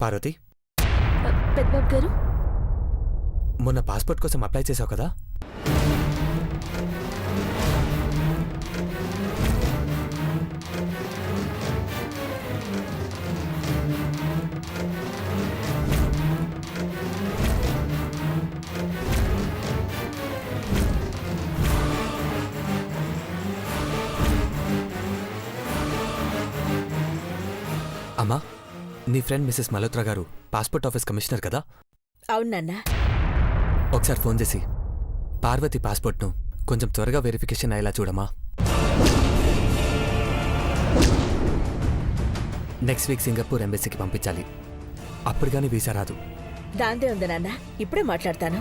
పార్వతి, పెద్దబాబు గారు, మొన్న పాస్పోర్ట్ కోసం అప్లై చేసావు కదా? అమ్మా, నీ ఫ్రెండ్ మిసెస్ మల్హోత్రా గారు పాస్పోర్ట్ ఆఫీస్ కమిషనర్ కదా? అవునన్నా. ఒకసారి ఫోన్ చేసి పార్వతి పాస్పోర్ట్ను కొంచెం త్వరగా వెరిఫికేషన్ అయ్యేలా చూడమ్మా. నెక్స్ట్ వీక్ సింగపూర్ ఎంబసీకి పంపించాలి. అప్పుడు కానీ వీసా రాదు. దాందే ఉంది నాన్న, ఇప్పుడే మాట్లాడతాను.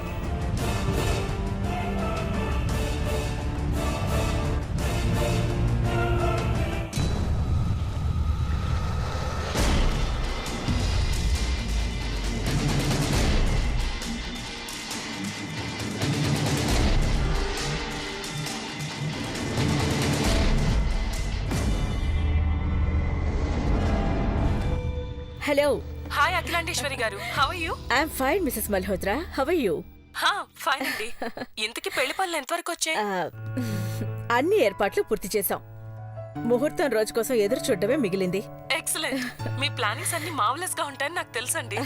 హలో. హాయ్ అఖిలాండేశ్వరి గారు, how are you? I'm fine Mrs Malhotra, how are you? Fine అండి. ఇంతకీ పెళ్లి పనులు ఎంతవరకు వచ్చాయి? అన్ని ఏర్పాట్లు పూర్తి చేశాం. ముహూర్తం రోజు కోసం ఎదురు చూడటమే మిగిలింది. ఎక్సలెంట్. మీ ప్లానింగ్స్ అన్ని మార్వెలస్ గా ఉంటాయని నాకు తెలుసండి.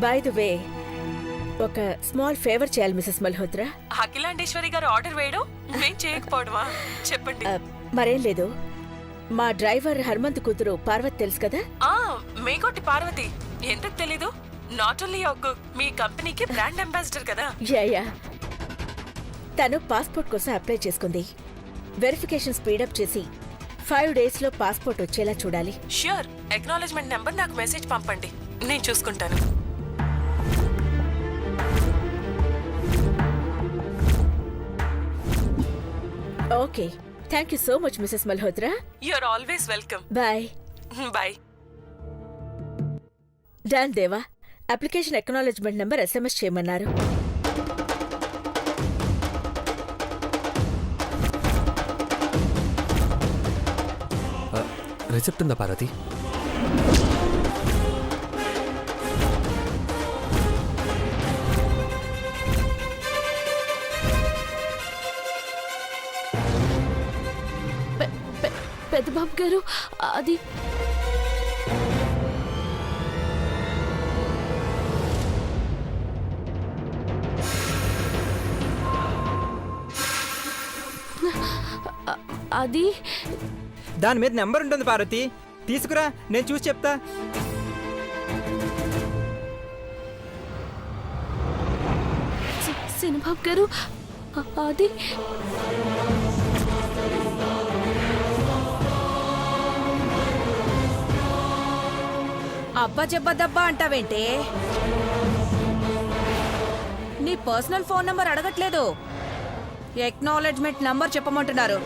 బై ద వే, ఒక స్మాల్ ఫేవర్ చేయాలి మిసెస్ మల్హోత్రా. అఖిలాండేశ్వరి గారు ఆర్డర్ వేయడం మేం చేయకపోవడమా? చెప్పండి. మరేం లేదు, మా డ్రైవర్ హనుమంత్ కూతురు పార్వతి తెలుసు కదా? మేకోటి పార్వతి. ఎందుకు తెలీదు? నాట్ ఓన్లీ మీ కంపెనీకి బ్రాండ్ అంబాసిడర్ కదా. యా. తను పాస్పోర్ట్ కోసం అప్లై చేసుకుంది. వెరిఫికేషన్ స్పీడప్ చేసి 5 days లో పాస్పోర్ట్ వచ్చేలా చూడాలి. ష్యూర్. అక్నాలెడ్జ్మెంట్ నెంబర్ నాకు మెసేజ్ పంపండి, నేను చూసుకుంటాను. Okay, thank you so much Mrs Malhotra. You're always welcome. Bye. Bye. Done Deva. Application acknowledgement number SMS చేయమన్నారు. రిసిప్ట్ ఉందా పార్వతి? పెద్దబాబు గారు, అది అది దాని మీద నెంబర్ ఉంటుంది పార్వతి, తీసుకురా, నేను చూసి చెప్తా. సినిబాబు గారు, అది అబ్బా జబ్బదబ్బా అంటావేంటే? నీ పర్సనల్ ఫోన్ నంబర్ అడగట్లేదు, ఎక్నాలెడ్జ్మెంట్ నంబర్ చెప్పమంటున్నారు.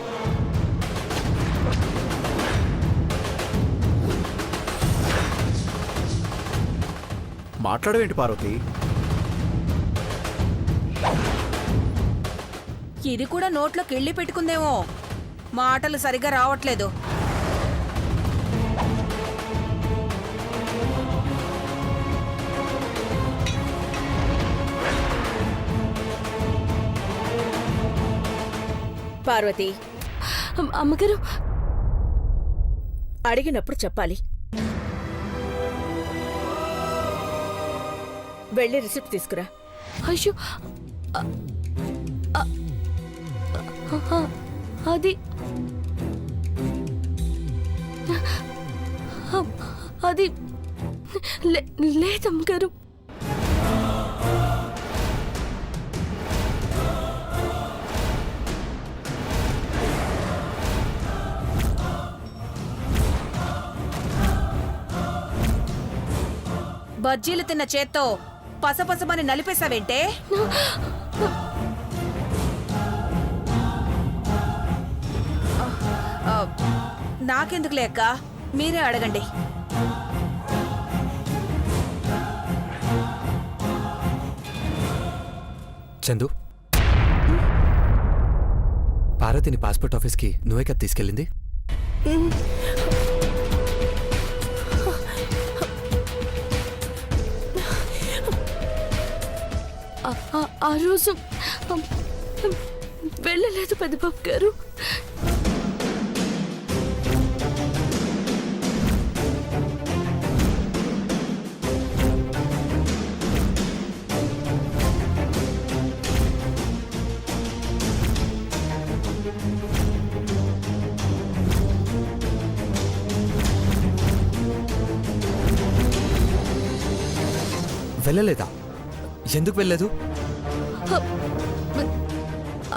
మాట్లాడవేంటి పార్వతి? ఇది కూడా నోట్లో కిళ్ళి పెట్టుకుందేమో, మాటలు సరిగ్గా రావట్లేదు. పార్వతి, అమ్మగారు, అడిగినప్పుడు చెప్పాలి. వెళ్ళి రిసిప్ట్ తీసుకురా. అయ్యో, అది అది లేదమ్మగారు. బజ్జీలు తిన్న చేత్తో పసపసమని నలిపేశావేంటే? నాకెందుకు లేక, మీరే అడగండి. చందు, పార్వతిని పాస్పోర్ట్ ఆఫీస్కి నువ్వే కదా తీసుకెళ్ళింది? ఆ రోజు వెళ్ళలేదు పెద్దబాబు గారు. వెళ్ళలేదా? ఎందుకు వెళ్ళలేదు?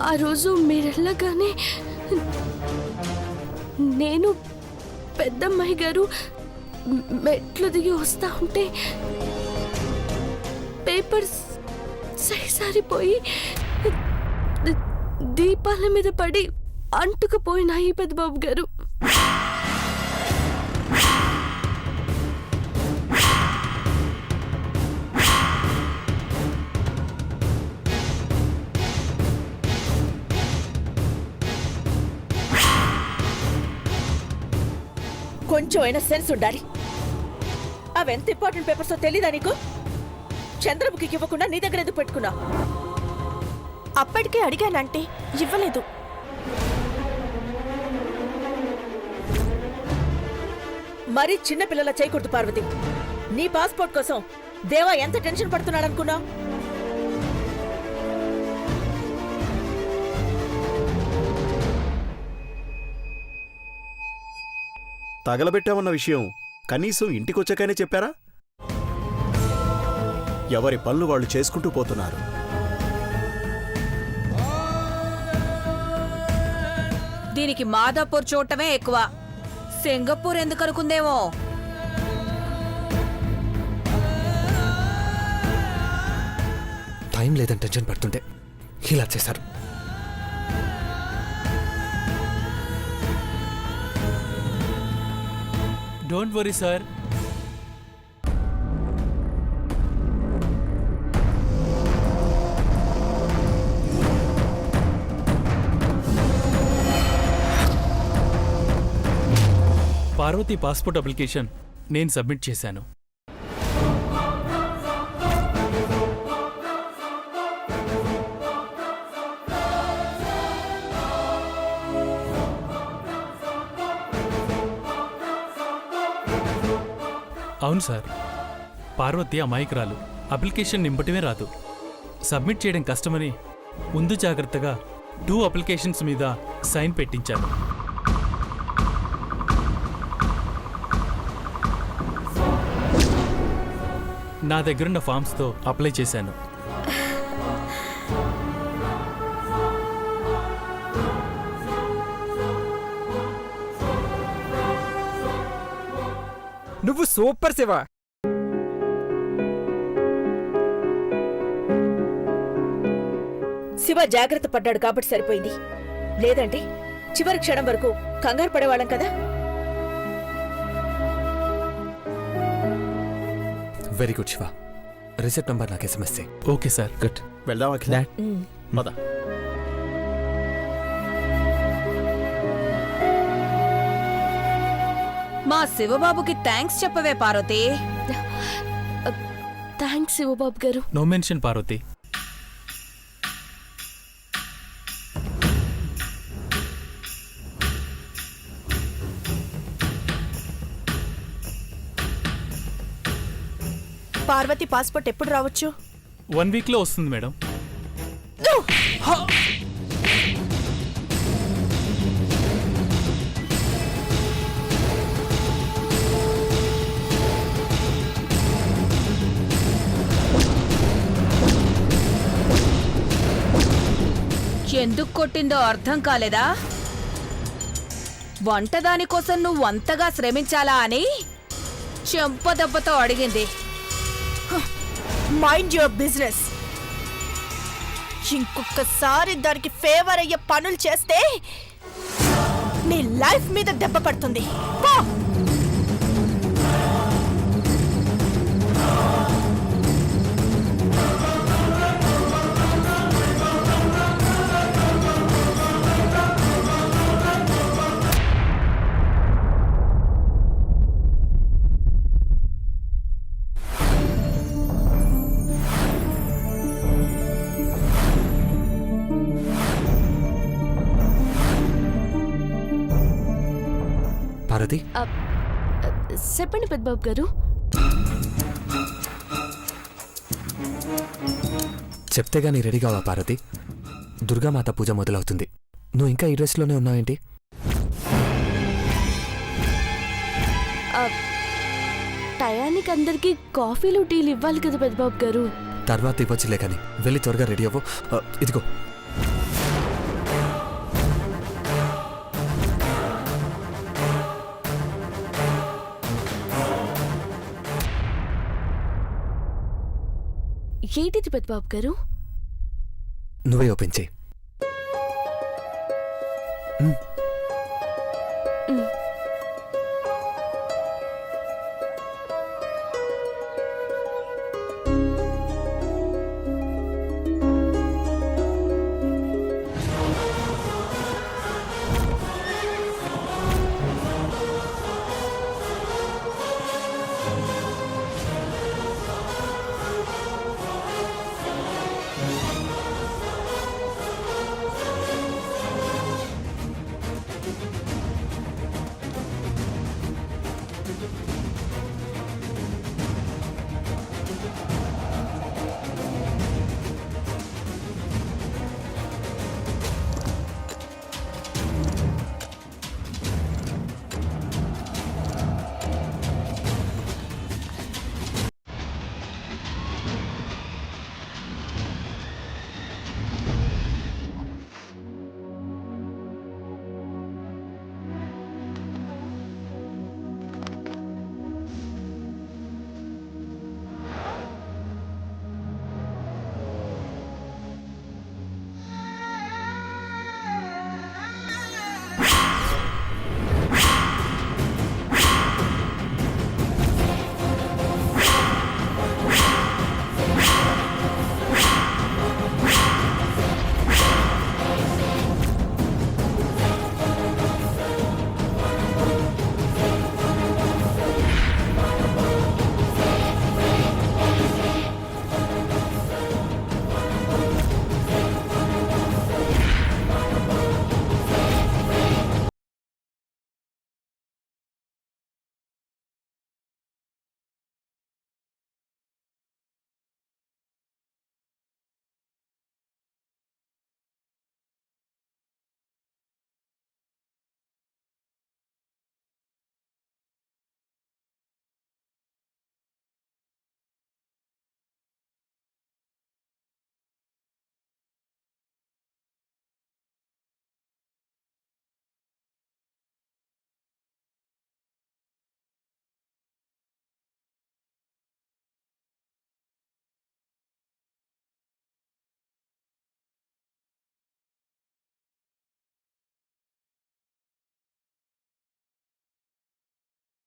ఆ రోజు మీరెళ్ళగానే నేను పెద్దమ్మాయి గారు మెట్లు దిగి వస్తా ఉంటే పేపర్స్ సరిపోయి దీపాల మీద పడి అంటుకుపోయినాయి పెద్దబాబు గారు. కొంచెం అయినా సెన్స్ ఉండాలి. అవెంత ఇంపార్టెంట్ పేపర్సో తెలీదా నీకు? చంద్రముఖికి ఇవ్వకుండా నీ దగ్గర ఎందుకు పెట్టుకున్నా? అప్పటికే అడిగానంటే ఇవ్వలేదు. మరీ చిన్నపిల్లల చేయకూడదు పార్వతి. నీ పాస్పోర్ట్ కోసం దేవా ఎంత టెన్షన్ పడుతున్నాడనుకున్నా? తగలబెట్టామన్న విషయం కనీసం ఇంటికొచ్చాకనే చెప్పారా? ఎవరి పనులు వాళ్ళు చేసుకుంటూ పోతున్నారు. దీనికి మాదాపూర్ చూడటమే ఎక్కువ. సింగపూర్ ఎందుకు అనుకుందేమో. టైం లేదని టెన్షన్ పడుతుంటే ఇలా చేశారు. Don't worry sir. Parvati passport application నేను సబ్మిట్ చేశాను. అవును సార్, పార్వతి అమాయకురాలు. అప్లికేషన్ నింపటమే రాదు. సబ్మిట్ చేయడం కష్టమని ముందు జాగ్రత్తగా 2 అప్లికేషన్స్ మీద సైన్ పెట్టించాను. నా దగ్గరున్న ఫామ్స్తో అప్లై చేశాను. నువ్వు సూపర్ శివ. శివ జాగ్రత్త పడ్డాడు కాబట్టి సరిపోయింది. లేదంటే చివరి క్షణం వరకు కంగారు పడేవాళ్ళం కదా. Very good Shiva. Receipt number నాకు SMS చేయి. Okay sir. గుడ్. వెళ్దాం అఖిల. పద. మా శివబాబుకి థ్యాంక్స్ చెప్పవే పార్వతి. థ్యాంక్స్ శివబాబు గారు. No mention Parvati. Parvati passport ఎప్పుడు రావచ్చు? 1 వీక్లో వస్తుంది మేడం. ఎందుకు కొట్టిందో అర్థం కాలేదా? వంటదాని కోసం నువ్వు అంతగా శ్రమించాలా అని చెంపదెబ్బతో అడిగింది. Mind your business. ఇంకొకసారి దానికి ఫేవర్ అయ్యే పనులు చేస్తే నీ లైఫ్ మీద దెబ్బ పడుతుంది. పో. పార్వతి? చెప్పండి పెద్దబాబు గారు. చెప్తే గానీ రెడీ కావా పార్వతి? దుర్గామాత పూజ మొదలవుతుంది. నువ్వు ఇంకా ఈ డ్రెస్లోనే ఉన్నావేంటి? టయానికి అందరికి కాఫీలు టీలు ఇవ్వాలి కదా పెద్దబాబు గారు. తర్వాత ఇవ్వచ్చులే కానీ వెళ్ళి త్వరగా రెడీ అవ్వు. ఇదిగో ఏంటిది పెద్దబాబు గారు? నువ్వే ఓపెన్ చేయి.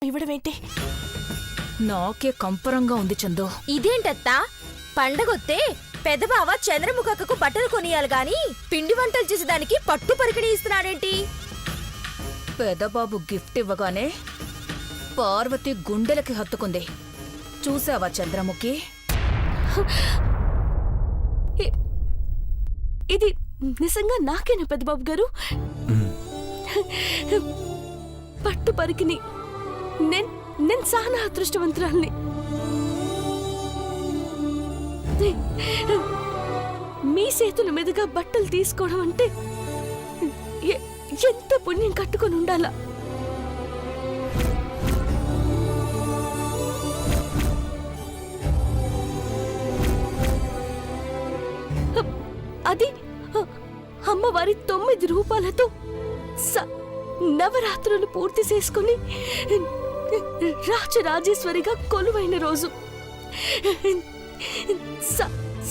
ఇవ్వడమేంటి? నాకే కంపరంగా ఉంది చందు. ఇదేంటత్తా, పండగొత్తే పెదబావ చంద్రముఖకు బట్టలు కొనియాలి గాని పిండి వంటలు చేసేదానికి పట్టు పరికిణి ఇస్తున్నాడేంటి? పెదబాబు గిఫ్ట్ ఇవ్వగానే పార్వతి గుండెలకి హత్తుకుంది. చూసావా చంద్రముఖి? ఇది నిజంగా నాకేనా పెద్దబాబు గారు? పట్టు పరికిణి. నేను చాలా అదృష్టవంతురాల్ని. మీ చేతుల మీదుగా బట్టలు తీసుకోవడం అంటే ఎంత పుణ్యం కట్టుకొని ఉండాలా? అది అమ్మవారి 9 రూపాలతో నవరాత్రులు పూర్తి చేసుకుని రాజరాజేశ్వరిగా కొలువైన రోజు.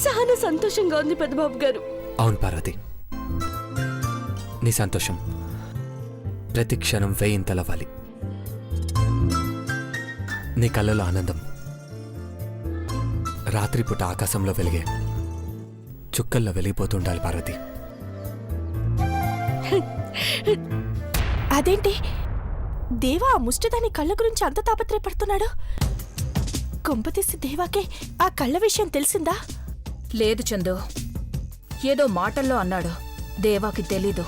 చాలా సంతోషంగా ఉంది పెద్దబాబు గారు. అవును పార్వతి, నీ సంతోషం ప్రతి క్షణం వేయింతలవ్వాలి. నీ కళ్ళలో ఆనందం రాత్రిపూట ఆకాశంలో వెలిగే చుక్కల్లో వెలిగిపోతుండాలి పార్వతి. అదేంటి దేవా ఆ ముష్టదాని కళ్ళ గురించి అంత తాపత్రయపడుతున్నాడు? కొంపతీసి దేవాకే ఆ కళ్ళ విషయం తెలిసిందా? లేదు చందు, ఏదో మాటల్లో అన్నాడు. దేవాకి తెలీదు.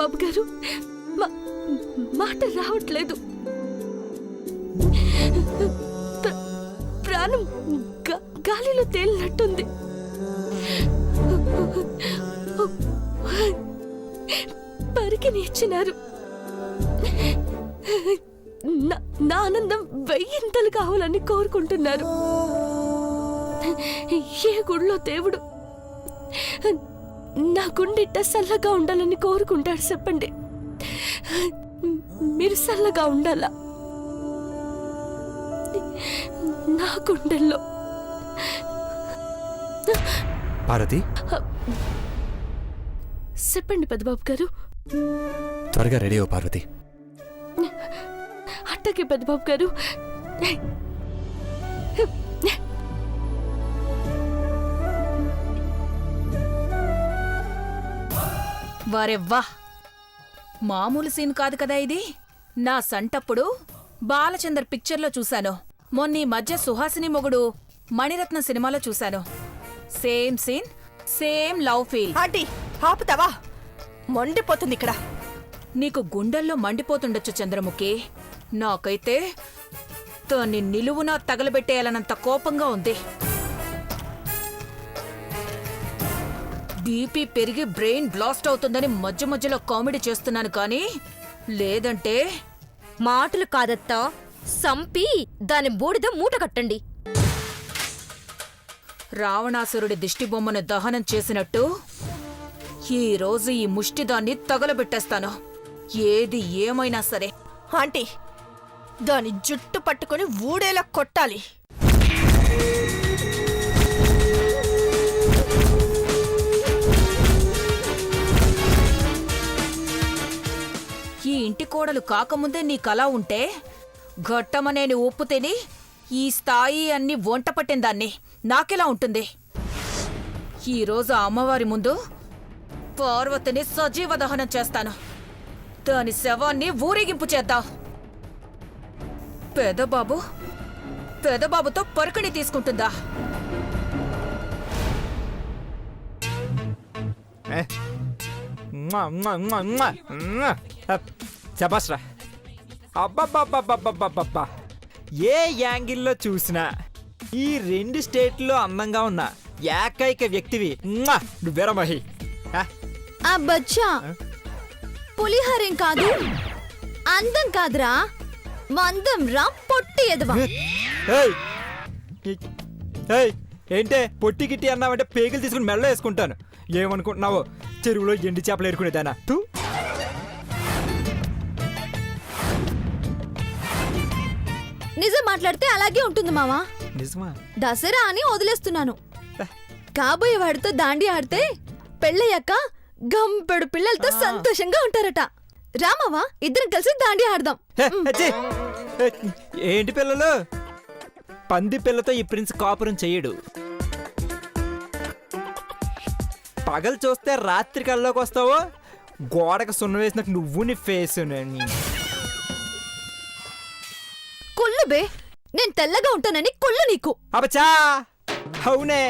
పెద్దబాబు గారు మాట రావట్లేదు. ప్రాణం గాలిలో తేలినట్టుంది. పరికిని ఇచ్చినారు. నా ఆనందం వెయ్యింతలు కావాలని కోరుకుంటున్నారు. ఏ గుడిలో దేవుడు నా గుండెట్ట చల్లగా ఉండాలని కోరుకుంటాడు చెప్పండి. మీరు చల్లగా ఉండాలా నా గుండెల్లో. పార్వతి, చెప్పండి పెద్దబాబు గారు. త్వరగా రెడీ అవ్వు పార్వతి. అట్టకి పెద్దబాబు గారు. వారెవ్వా, మామూలు సీన్ కాదు కదా ఇది. నా సంటప్పుడు బాలచందర్ పిక్చర్లో చూశాను. మొన్న ఈ మధ్య సుహాసిని మొగుడు మణిరత్న సినిమాలో చూశాను. Same scene, same love feel. Aunty ఆపుతావా? మండిపోతుంది ఇక్కడ. నీకు గుండెల్లో మండిపోతుండొచ్చు చంద్రముఖి. నాకైతే దాన్ని నిలువునా తగలబెట్టేయాలనంత కోపంగా ఉంది. బీపీ పెరిగి బ్రెయిన్ బ్లాస్ట్ అవుతుందని మధ్య మధ్యలో కామెడీ చేస్తున్నాను కానీ లేదంటే మాటలు కాదత్తా, సంపి దాని బూడిద మూట కట్టండి. రావణాసురుడి దిష్టిబొమ్మను దహనం చేసినట్టు ఈ రోజు ఈ ముష్టిదాన్ని తగలబెట్టేస్తాను. ఏది ఏమైనా సరే. ఆంటీ దాని జుట్టు పట్టుకొని ఊడేలా కొట్టాలి. ఈ ఇంటి కోడలు కాకముందే నీ కళ ఉంటే ఘట్టమనేని ఉప్పు తిని ఈ స్థాయి అన్ని వంట పట్టిందాన్ని నాకెలా ఉంటుంది? ఈరోజు ఆ అమ్మవారి ముందు పార్వతిని సజీవ దహనం చేస్తాను. దాని శవాన్ని ఊరేగింపు చేద్దాం. పెదబాబుతో పరుకుని తీసుకుంటుందా? శబాష్రా. అబ్బబ్బబ్బబ్బబ్బబ్బబ్బా, ఏ యాంగిల్లో చూసినా ఈ 2 స్టేట్లో అందంగా ఉన్న ఏకైక వ్యక్తివి నువ్వేరా మహి. ఆ బచ్చా పులిహోరేం కాదు, అందం కాదురా, మందం రా పొట్టి ఎదవా. ఏయ్, ఏయ్, ఏంటే పొట్టి గిట్టి అన్నావంటే పేగులు తీసుకుని మెల్ల వేసుకుంటాను. ఏమనుకుంటున్నావు? చెరువులో ఎండి చేపలు ఏరుకునేదానా? తూ. నిజం మాట్లాడితే అలాగే ఉంటుంది మావా. నిజమా? దసరా అని వదిలేస్తున్నాను. కాబోయే వాడితో దాండి ఆడితే పెళ్ళయ్యాక గంపెడు పిల్లలతో సంతోషంగా ఉంటారట. రామావా, ఇద్దరం కలిసి దాండి ఆడదాం. హే, అచ్చీ. ఏంటి పిల్లలు? పంది పిల్లతో ఈ ప్రిన్స్ కాపురం చెయ్యడు. పగలు చూస్తే రాత్రి కల్లోకి వస్తావో గోడకు సున్న వేసినట్టు నువ్వు నీ ఫేస్. కుళ్ళు బే, నేను తెల్లగా ఉంటానని కుళ్ళు నీకు. అబచా, అవునే,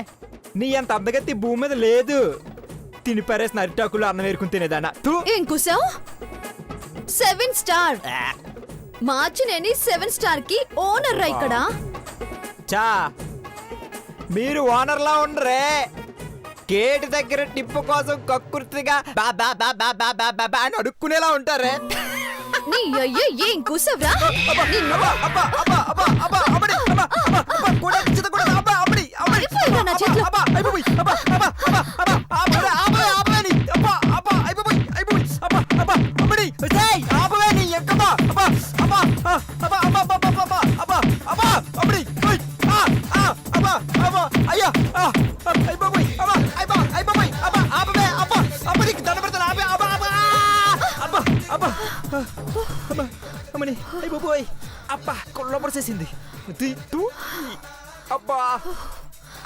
నీ అంత అందగత్తి భూమి మీద లేదు. తిని పరేసిన అరిటాకులు అన్నం వేరుకుని తినేదానా? ఏం కుసావు? 7 స్టార్ మార్చినేని 7 స్టార్ కి ఓనర్ రా ఇక్కడ. చా, మీరు ఓనర్లా ఉండరే. గేట్ దగ్గర టిప్పు కోసం కక్కుర్తిగా అని అడుక్కునేలా ఉంటారే. నీ అయ్యో ఏం కుసవ్రా? నా చేతిలో అమ్మని అయిపోయి అబ్బా కొల్ల పడిసేసింది. అబ్బా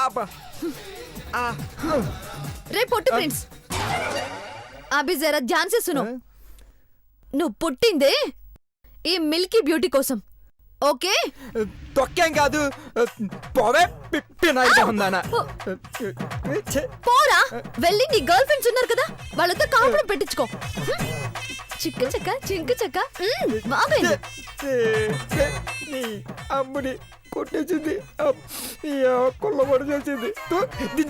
అబ్బా. రే పొట్టి ప్రిన్స్, అభి జరా ధ్యాన్ సే సునో. నువ్వు పుట్టిందే ఈ మిల్కీ బ్యూటీ కోసం, ఓకే? తొక్కేం కాదు, పోవే పినాయిగా ఉందానా. పోరా, వెళ్ళి నీ గర్ల్ ఫ్రెండ్స్ ఉన్నారు కదా, వాళ్ళతో కాపురం పెట్టించుకో. చిక్కు చెక్క చింకు చెక్క బాగైంది. నీ అమ్ముని కొట్టేసింది, కొల్లబడి చేసింది.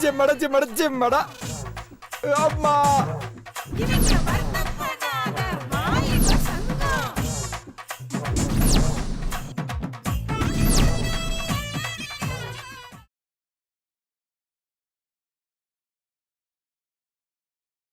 జిమ్మడ జిమ్మడ జిమ్మడ అమ్మా.